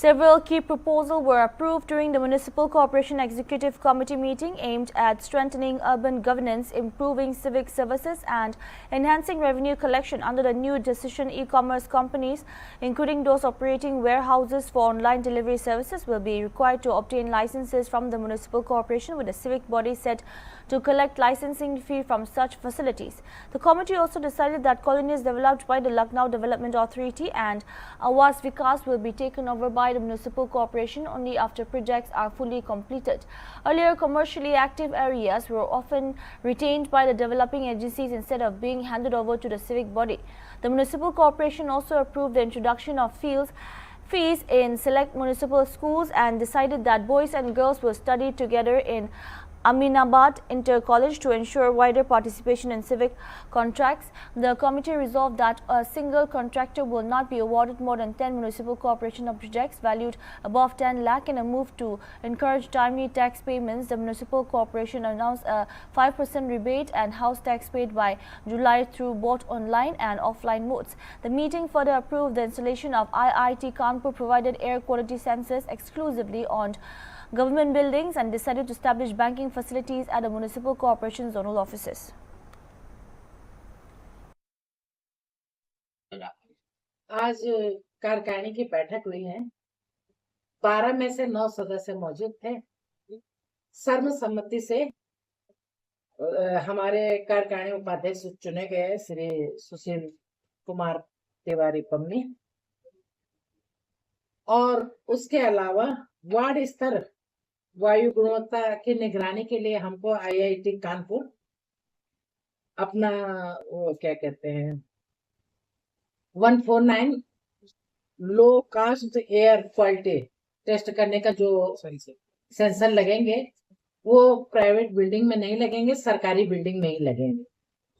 Several key proposals were approved during the Municipal Corporation Executive Committee meeting aimed at strengthening urban governance, improving civic services and enhancing revenue collection under the new decision. E-commerce companies, including those operating warehouses for online delivery services, will be required to obtain licenses from the Municipal Corporation, with the civic body set to collect licensing fee from such facilities. The committee also decided that colonies developed by the Lucknow Development Authority and Awas Vikas will be taken over by the Municipal Corporation only after projects are fully completed. Earlier, commercially active areas were often retained by the developing agencies instead of being handed over to the civic body. The Municipal Corporation also approved the introduction of fees in select municipal schools and decided that boys and girls will study together in Aminabad Inter College to ensure wider participation in civic contracts. The committee resolved that a single contractor will not be awarded more than 10 municipal corporation projects valued above 10 lakh. In a move to encourage timely tax payments, the municipal corporation announced a 5% rebate and house tax paid by July through both online and offline modes. The meeting further approved the installation of IIT Kanpur provided air quality sensors exclusively on government buildings and decided to establish banking facilities at the municipal corporation zonal offices. आज कार्यकारिणी की बैठक हुई है। 12 में से 9 सदस्य मौजूद थे। सर्वसम्मति से हमारे कार्यकारिणी उपाध्यक्ष चुने गए श्री सुशील कुमार तिवारी पम्मी, और उसके अलावा वार्ड स्तर वायु गुणवत्ता की निगरानी के लिए हमको IIT कानपुर अपना वो क्या कहते हैं 149 लो कास्ट एयर क्वालिटी टेस्ट करने का जो सेंसर लगेंगे वो प्राइवेट बिल्डिंग में नहीं लगेंगे, सरकारी बिल्डिंग में ही लगेंगे।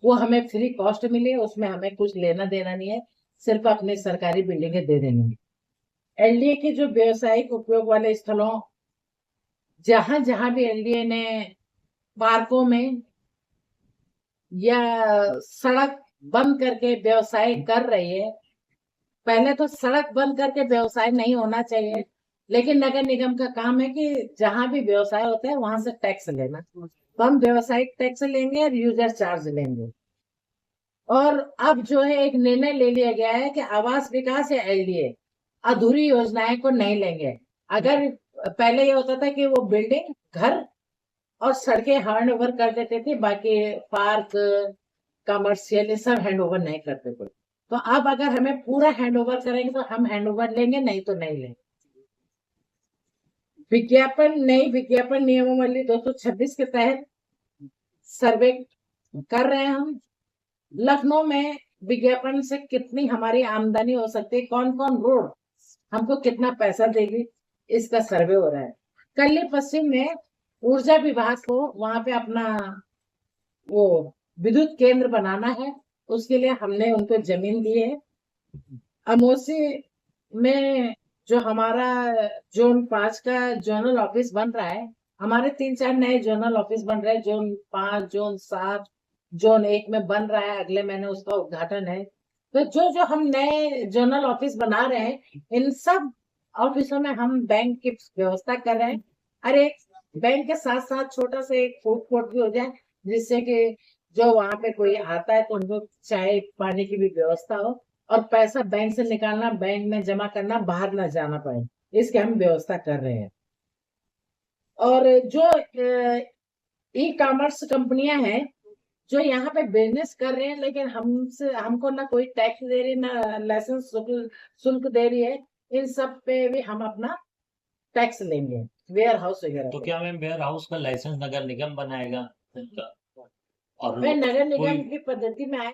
वो हमें फ्री कॉस्ट मिले, उसमें हमें कुछ लेना देना नहीं है, सिर्फ अपने सरकारी बिल्डिंगें दे देनी है। LDA के जो व्यवसायिक उपयोग वाले स्थलों, जहां जहां भी LDA ने पार्कों में या सड़क बंद करके व्यवसाय कर रही है, पहले तो सड़क बंद करके व्यवसाय नहीं होना चाहिए, लेकिन नगर निगम का काम है कि जहां भी व्यवसाय होता है वहां से टैक्स लेना। तो हम व्यवसायिक टैक्स लेंगे और यूजर चार्ज लेंगे। और अब जो है एक निर्णय ले लिया गया है कि आवास विकास या LDA अधूरी योजनाएं को नहीं लेंगे। अगर पहले ये होता था कि वो बिल्डिंग, घर और सड़कें हैंड ओवर कर देते थे, बाकी पार्क, कमर्शियल ये सब हैंड ओवर नहीं करते थे। तो अब अगर हमें पूरा हैंड ओवर करेंगे तो हम हैंड ओवर लेंगे, नहीं तो नहीं लेंगे। नई विज्ञापन नियमावली 226 के तहत सर्वे कर रहे हैं हम। लखनऊ में विज्ञापन से कितनी हमारी आमदनी हो सकती है, कौन कौन रोड हमको कितना पैसा देगी, इसका सर्वे हो रहा है। कल्ली पश्चिम में ऊर्जा विभाग को वहां पे अपना वो विद्युत केंद्र बनाना है, उसके लिए हमने उनको जमीन दी है। अमोसी में जो हमारा जोन 5 का जोनल ऑफिस बन रहा है, हमारे 3-4 नए जोनल ऑफिस बन रहे हैं। जोन 5, जोन 7, जोन 1 में बन रहा है, अगले महीने उसका उद्घाटन है। तो जो हम नए जोनल ऑफिस बना रहे हैं, इन सब ऑफिसों में हम बैंक की व्यवस्था कर रहे हैं। अरे बैंक के साथ साथ छोटा सा एक फूड कोर्ट भी हो जाए, जिससे कि जो वहां पे कोई आता है तो उनको चाय पानी की भी व्यवस्था हो, और पैसा बैंक से निकालना, बैंक में जमा करना, बाहर न जाना पड़े, इसकी हम व्यवस्था कर रहे हैं। और जो ई-कॉमर्स कंपनियां हैं जो यहाँ पे बिजनेस कर रहे हैं, लेकिन हमको ना कोई टैक्स दे रही, ना लाइसेंस शुल्क दे रही है, इन सब पे भी हम अपना टैक्स लेंगे। वेयर हाउस वगैरह तो क्या मैम वेयर हाउस का लाइसेंस नगर निगम बनाएगा? और नगर निगम की पद्धति में आए